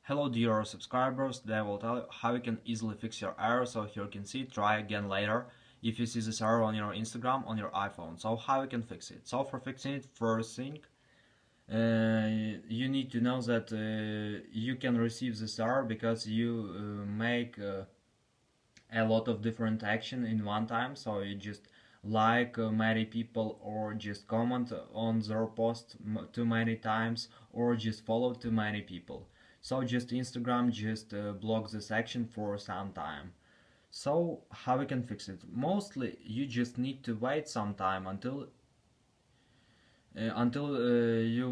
Hello dear subscribers, today I will tell you how you can easily fix your error. So here you can see, try again later if you see this error on your Instagram on your iPhone. So how you can fix it? So for fixing it, first thing, you need to know that you can receive this error because you make a lot of different action in one time. So you just like many people, or just comment on their post too many times, or just follow too many people. So just Instagram just blocks this action for some time. So how we can fix it? Mostly you just need to wait some time until you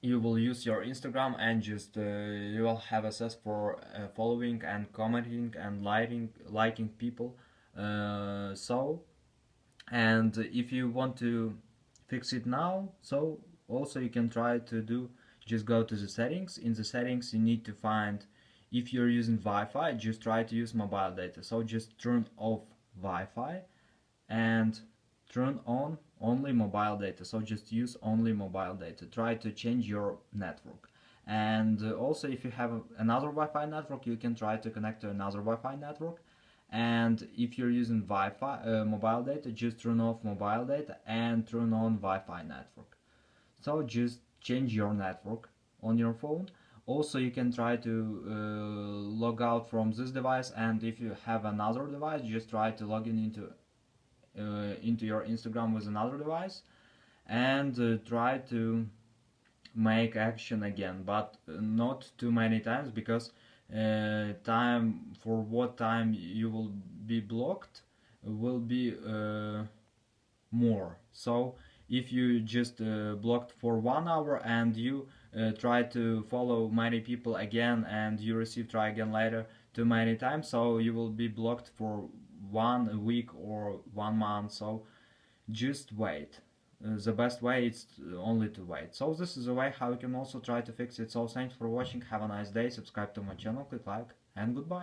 will use your Instagram, and just you will have access for following and commenting and liking people. So, and if you want to fix it now, so also you can try to do, just go to the settings. In the settings you need to find, if you're using Wi-Fi, just try to use mobile data. So just turn off Wi-Fi and turn on only mobile data. So just use only mobile data. Try to change your network. And also, if you have another Wi-Fi network, you can try to connect to another Wi-Fi network. And if you're using Wi-Fi mobile data, just turn off mobile data and turn on Wi-Fi network. So just change your network on your phone. Also, you can try to log out from this device, and if you have another device, just try to log in into your Instagram with another device, and try to make action again, but not too many times, because time for what time you will be blocked will be more. So if you just blocked for 1 hour, and you try to follow many people again, and you receive try again later too many times, so you will be blocked for 1 week or 1 month. So just wait. The best way is only to wait. So this is a way how you can also try to fix it. So thanks for watching, have a nice day, subscribe to my channel, click like, and goodbye.